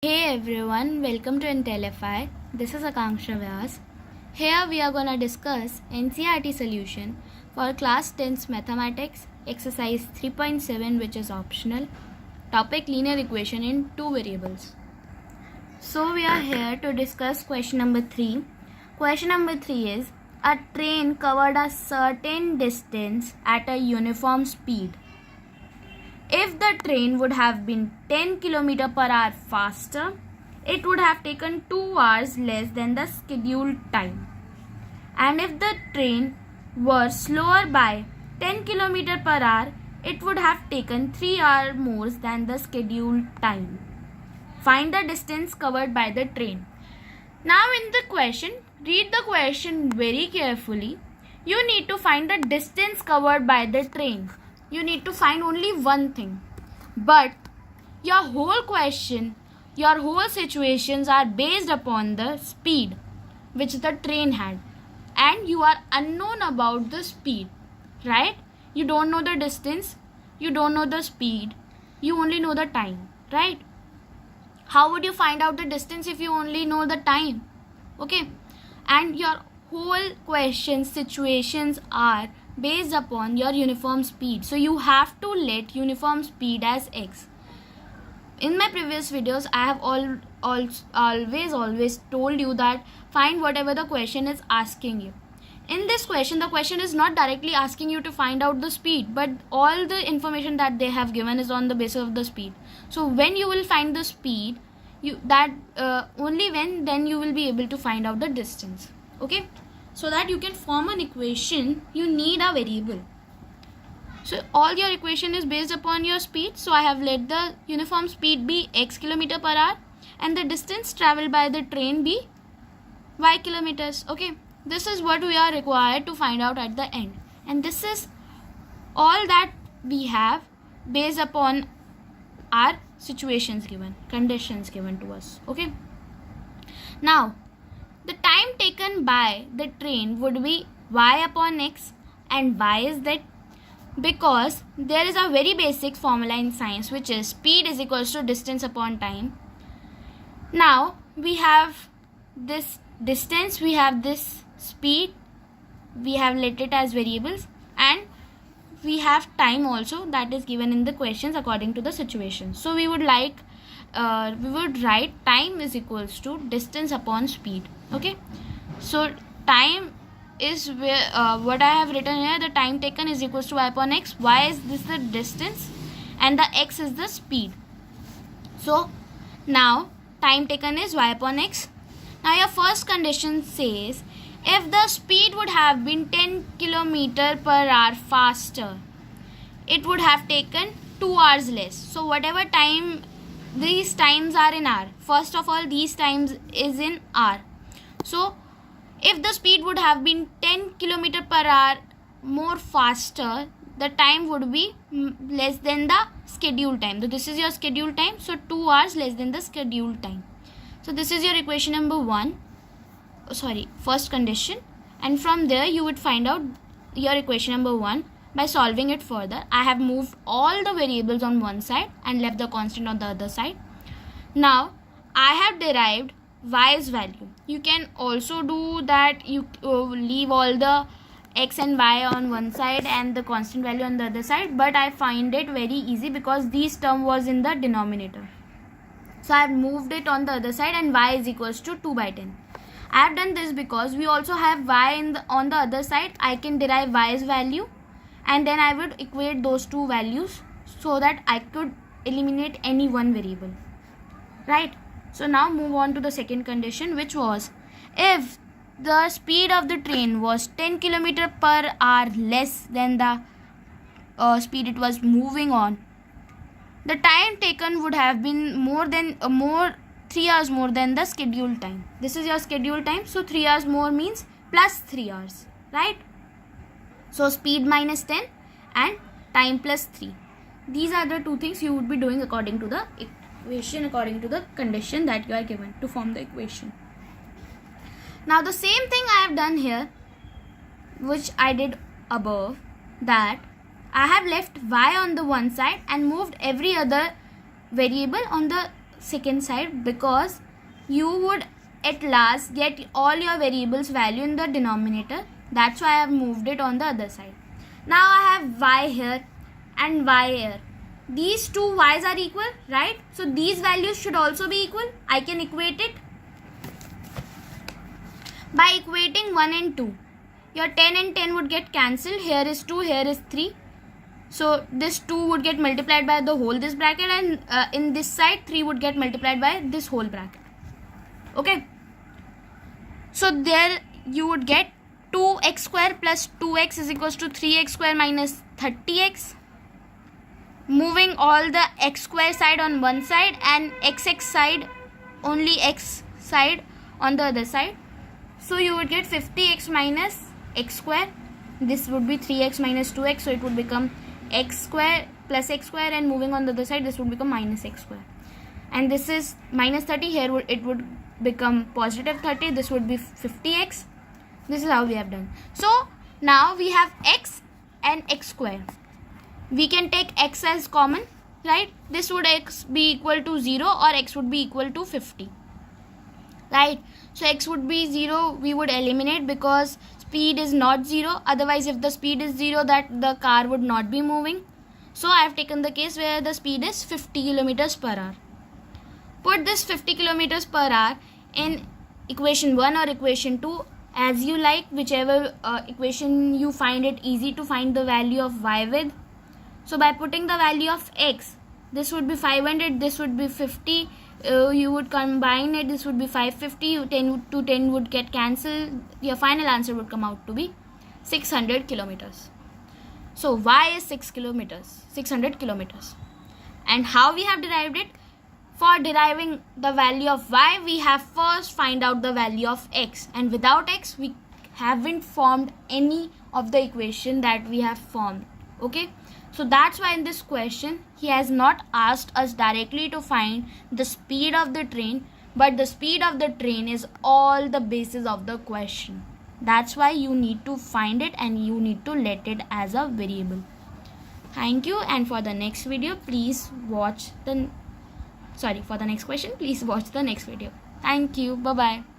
Hey everyone, welcome to Intellify. This is Akanksha Vyas. Here we are gonna discuss NCERT solution for class 10's mathematics, exercise 3.7, which is optional. Topic linear equation in two variables. So we are here to discuss question number 3. Question number 3 is a train covered a certain distance at a uniform speed. If the train would have been 10 km per hour faster, it would have taken 2 hours less than the scheduled time. And if the train were slower by 10 km per hour, it would have taken 3 hours more than the scheduled time. Find the distance covered by the train. Now in the question, read the question very carefully. You need to find the distance covered by the train. You need to find only one thing. But your whole question, your whole situations are based upon the speed which the train had. And you are unknown about the speed, right? You don't know the distance, you don't know the speed, you only know the time, right? How would you find out the distance if you only know the time? Okay, and your whole question situations are based upon your uniform speed. So you have to let uniform speed as x. In my previous videos, I have always told you that find whatever the question is asking you. In this question, the question is not directly asking you to find out the speed, but all the information that they have given is on the basis of the speed. So when you will find the speed, only then you will be able to find out the distance. Okay. So that you can form an equation, you need a variable. So all your equation is based upon your speed. So I have let the uniform speed be x km per hour and the distance traveled by the train be y kilometers. Okay, this is what we are required to find out at the end. And this is all that we have based upon our situations given, conditions given to us. Okay. Now, the time taken by the train would be y upon x, and why is that? Because there is a very basic formula in science which is speed is equals to distance upon time. Now we have this distance, we have this speed, we have let it as variables, and we have time also that is given in the questions according to the situation. So we would write time is equals to distance upon speed. Okay, so time is where what I have written here, the time taken is equals to y upon x. Y is this the distance and the x is the speed. So now time taken is y upon x. Now your first condition says if the speed would have been 10 km per hour faster, it would have taken 2 hours less. So whatever time, these times are in hour. First of all, these times is in hour. So if the speed would have been 10 km per hour more faster, the time would be less than the scheduled time. So this is your scheduled time. So 2 hours less than the scheduled time. So this is your equation number 1. First condition. And from there you would find out your equation number 1 by solving it further. I have moved all the variables on one side and left the constant on the other side. Now I have derived y's value. You can also do that. You leave all the x and y on one side and the constant value on the other side, but I find it very easy because this term was in the denominator. So I have moved it on the other side and y is equals to 2 by 10. I have done this because we also have y on the other side. I can derive y's value and then I would equate those two values so that I could eliminate any one variable, right? So now move on to the second condition, which was if the speed of the train was 10 km per hour less than the speed it was moving on, the time taken would have been 3 hours more than the scheduled time. This is your scheduled time, so 3 hours more means plus 3 hours, right? So speed minus 10 and time plus 3. These are the two things you would be doing according to the equation, according to the condition that you are given to form the equation. Now the same thing I have done here, which I did above, that I have left y on the one side and moved every other variable on the second side, because you would at last get all your variables value in the denominator. That's why I have moved it on the other side. Now I have y here and y here. These two y's are equal, right? So these values should also be equal. I can equate it by equating 1 and 2. Your 10 and 10 would get cancelled. Here is 2, here is 3. So this 2 would get multiplied by the whole this bracket, and in this side 3 would get multiplied by this whole bracket. Okay. So there you would get 2x square plus 2x is equals to 3x square minus 30x. Moving all the x square side on one side and xx side, only x side on the other side. So you would get 50x minus x square. This would be 3x minus 2x, so it would become x square plus x square, and moving on the other side this would become minus x square. And this is minus 30, here it would become positive 30, this would be 50x. This is how we have done. So now we have x and x square. We can take x as common, right? This would x be equal to 0 or x would be equal to 50, right? So x would be 0, we would eliminate because speed is not 0. Otherwise, if the speed is 0, that the car would not be moving. So I have taken the case where the speed is 50 kilometers per hour. Put this 50 kilometers per hour in equation 1 or equation 2, as you like, whichever equation you find it easy to find the value of y with. So by putting the value of x, this would be 500, this would be 50, you would combine it, this would be 550, 10 to 10 would get cancelled, your final answer would come out to be 600 kilometers. So y is 600 kilometers. And how we have derived it? For deriving the value of y, we have first find out the value of x, and without x we haven't formed any of the equation that we have formed. Okay, so that's why in this question he has not asked us directly to find the speed of the train, but the speed of the train is all the basis of the question. That's why you need to find it and you need to let it as a variable. Thank you, and for the next video please watch the for the next question please watch the next video. Thank you. Bye bye.